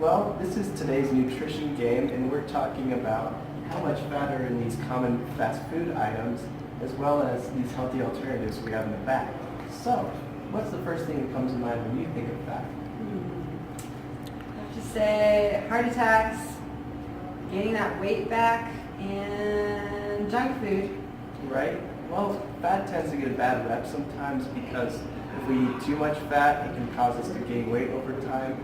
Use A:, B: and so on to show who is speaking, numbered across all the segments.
A: Well, this is today's nutrition game, and we're talking about how much fat are in these common fast food items, as well as these healthy alternatives we have in the back. So, what's the first thing that comes to mind when you think of fat?
B: I have to say heart attacks, gaining that weight back, and junk food.
A: Right? Well, fat tends to get a bad rep sometimes because if we eat too much fat, it can cause us to gain weight over time.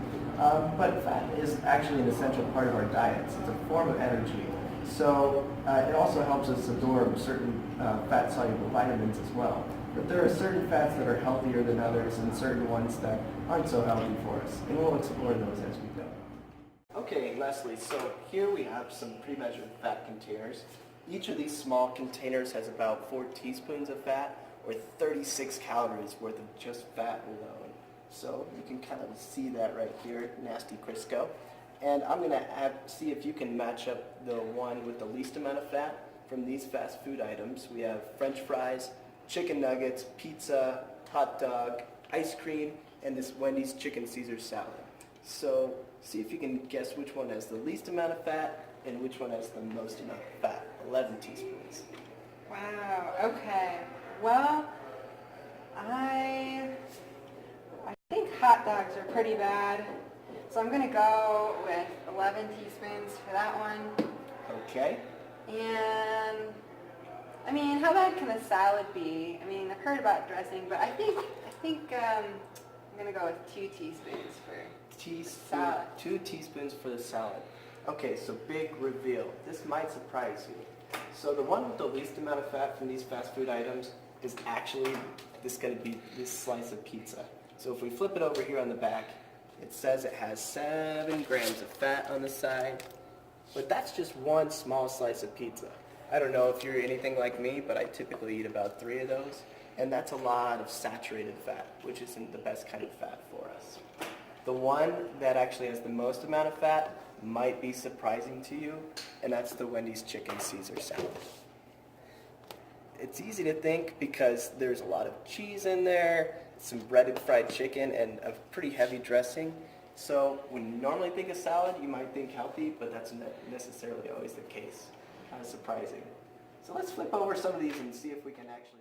A: But fat is actually an essential part of our diets. It's a form of energy. So it also helps us absorb certain fat-soluble vitamins as well. But there are certain fats that are healthier than others and certain ones that aren't so healthy for us. And we'll explore those as we go. Okay, Leslie, so here we have some pre-measured fat containers. Each of these small containers has about 4 teaspoons of fat or 36 calories worth of just fat alone. So you can kind of see that right here, Nasty Crisco. And I'm going to see if you can match up the one with the least amount of fat from these fast food items. We have French fries, chicken nuggets, pizza, hot dog, ice cream, and this Wendy's chicken Caesar salad. So see if you can guess which one has the least amount of fat and which one has the most amount of fat. 11 teaspoons.
B: Wow, okay. Well, I think hot dogs are pretty bad, so I'm going to go with 11 teaspoons for that one.
A: Okay.
B: And, I mean, how bad can a salad be? I mean, I've heard about dressing, but I think I'm going to go with 2 teaspoons for salad.
A: 2 teaspoons for the salad. Okay, so big reveal. This might surprise you. So the one with the least amount of fat from these fast food items is actually going to be this slice of pizza. So if we flip it over here on the back, it says it has 7 grams of fat on the side, but that's just one small slice of pizza. I don't know if you're anything like me, but I typically eat about 3 of those, and that's a lot of saturated fat, which isn't the best kind of fat for us. The one that actually has the most amount of fat might be surprising to you, and that's the Wendy's chicken Caesar salad. It's easy to think because there's a lot of cheese in there, some breaded fried chicken, and a pretty heavy dressing. So when you normally think of salad, you might think healthy, but that's not necessarily always the case. Kind of surprising. So let's flip over some of these and see if we can actually...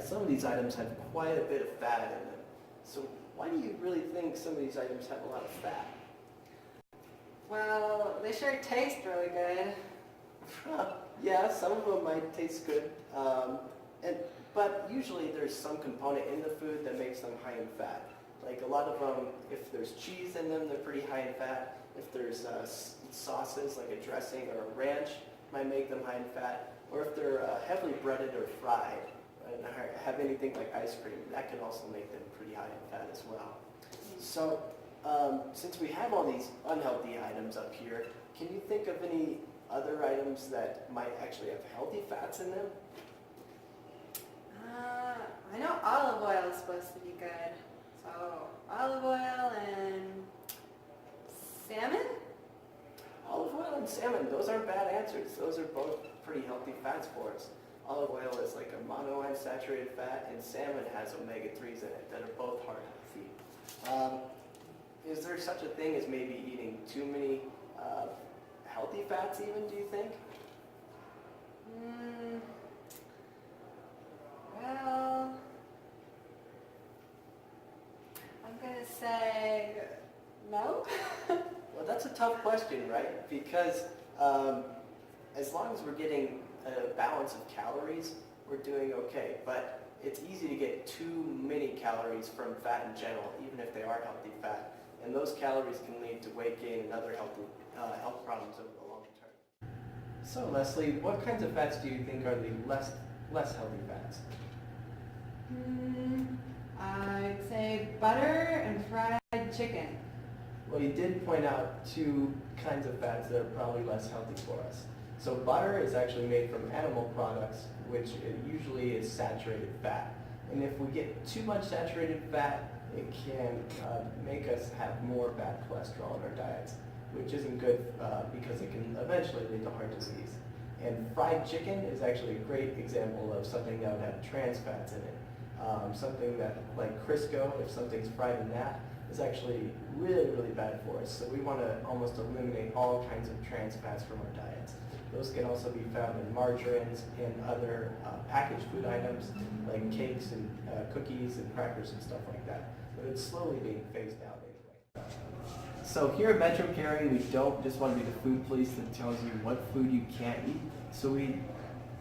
A: Some of these items have quite a bit of fat in them. So why do you really think some of these items have a lot of fat?
B: Well, they sure taste really good.
A: Yeah, some of them might taste good, but usually there's some component in the food that makes them high in fat. Like a lot of them, if there's cheese in them, they're pretty high in fat. If there's sauces like a dressing or a ranch, might make them high in fat. Or if they're heavily breaded or fried, and have anything like ice cream, that can also make them pretty high in fat as well. So, since we have all these unhealthy items up here, can you think of any other items that might actually have healthy fats in them?
B: I know olive oil is supposed to be good. So, olive oil and salmon?
A: Olive oil and salmon, those aren't bad answers. Those are both pretty healthy fats for us. Olive oil is like a monounsaturated fat, and salmon has omega-3s in it that are both heart healthy. Is there such a thing as maybe eating too many healthy fats even, do you think?
B: Well, I'm going to say no.
A: Well, that's a tough question, right? Because as long as we're getting a balance of calories, we're doing okay. But it's easy to get too many calories from fat in general, even if they are healthy fat. And those calories can lead to weight gain and other health problems over the long term. So Leslie, what kinds of fats do you think are the less healthy fats?
B: I'd say butter and fried chicken.
A: Well, you did point out 2 kinds of fats that are probably less healthy for us. So butter is actually made from animal products, which it usually is saturated fat. And if we get too much saturated fat, it can make us have more bad cholesterol in our diets, which isn't good because it can eventually lead to heart disease. And fried chicken is actually a great example of something that would have trans fats in it. Something that, like Crisco, if something's fried in that, is actually really, really bad for us. So we want to almost eliminate all kinds of trans fats from our diets. Those can also be found in margarines and other packaged food items like cakes and cookies and crackers and stuff like that. But it's slowly being phased out anyway. So here at Metro Carry, we don't just want to be the food police that tells you what food you can't eat. So we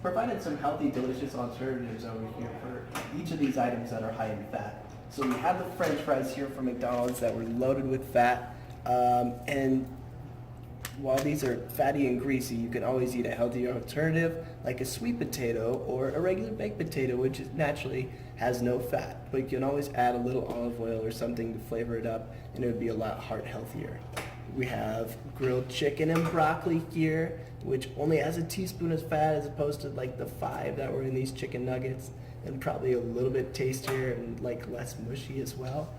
A: provided some healthy, delicious alternatives over here for each of these items that are high in fat. So we have the French fries here from McDonald's that were loaded with fat, and while these are fatty and greasy, you can always eat a healthier alternative like a sweet potato or a regular baked potato, which naturally has no fat. But you can always add a little olive oil or something to flavor it up, and it would be a lot heart healthier. We have grilled chicken and broccoli here, which only has a teaspoon of fat as opposed to like the 5 that were in these chicken nuggets, and probably a little bit tastier and like less mushy as well.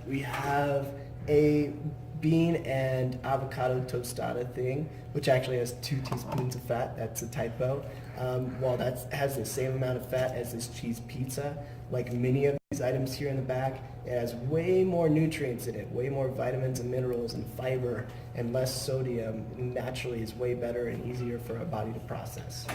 A: We have a bean and avocado tostada thing, which actually has 2 teaspoons of fat. That's a typo. While that has the same amount of fat as this cheese pizza, like many of these items here in the back, it has way more nutrients in it, way more vitamins and minerals and fiber and less sodium. Naturally is way better and easier for our body to process.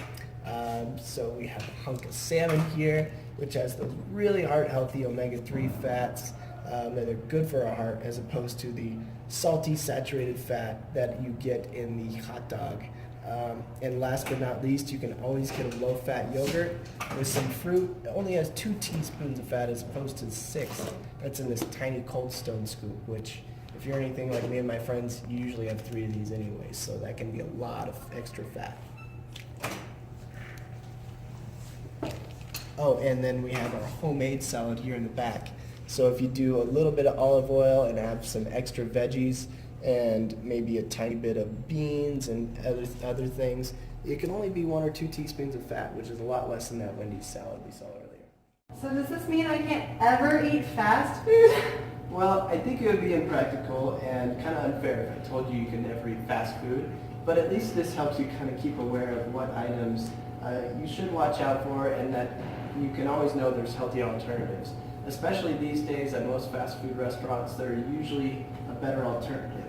A: So we have a hunk of salmon here, which has those really heart-healthy omega-3 fats that are good for our heart, as opposed to the salty, saturated fat that you get in the hot dog. And last but not least, you can always get a low-fat yogurt with some fruit. It only has 2 teaspoons of fat as opposed to 6. That's in this tiny Cold Stone scoop, which, if you're anything like me and my friends, you usually have 3 of these anyway, so that can be a lot of extra fat. Oh, and then we have our homemade salad here in the back. So if you do a little bit of olive oil and have some extra veggies and maybe a tiny bit of beans and other things, it can only be 1 or 2 teaspoons of fat, which is a lot less than that Wendy's salad we saw earlier.
B: So does this mean I can't ever eat fast food?
A: Well, I think it would be impractical and kind of unfair if I told you you can never eat fast food, but at least this helps you kind of keep aware of what items you should watch out for, and that you can always know there's healthy alternatives. Especially these days at most fast food restaurants, they're usually a better alternative.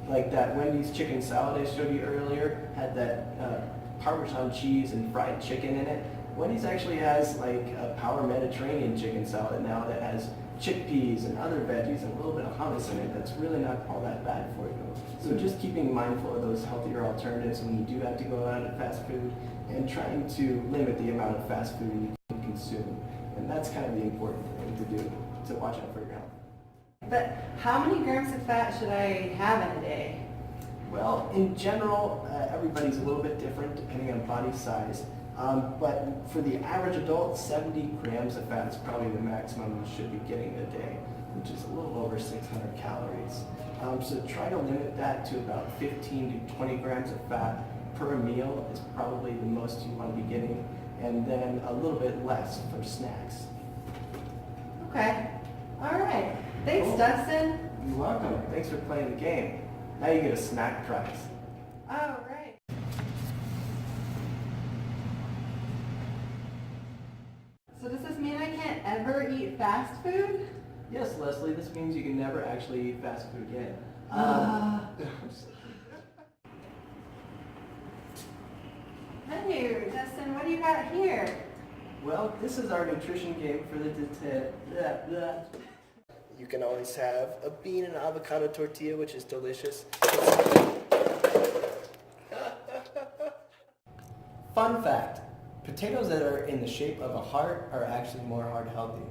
A: Like that Wendy's chicken salad I showed you earlier had that Parmesan cheese and fried chicken in it. Wendy's actually has like a Power Mediterranean chicken salad now that has chickpeas and other veggies and a little bit of hummus in it that's really not all that bad for you. So just keeping mindful of those healthier alternatives when you do have to go out at fast food, and trying to limit the amount of fast food you can consume. And that's kind of the important thing to do, to watch out for your health.
B: But how many grams of fat should I have in a day?
A: Well, in general, everybody's a little bit different depending on body size. But for the average adult, 70 grams of fat is probably the maximum you should be getting a day, which is a little over 600 calories. So try to limit that to about 15 to 20 grams of fat per meal is probably the most you want to be getting, and then a little bit less for snacks.
B: Okay. All right. Thanks,
A: Cool.
B: Dustin.
A: You're welcome. Thanks for playing the game. Now you get a snack prize.
B: All right. So does this mean I can't ever eat fast food?
A: Yes, Leslie, this means you can never actually eat fast food again.
B: Hey, Dustin, what do you got here?
A: Well, this is our nutrition game for the You can always have a bean and avocado tortilla, which is delicious. Fun fact, potatoes that are in the shape of a heart are actually more heart healthy.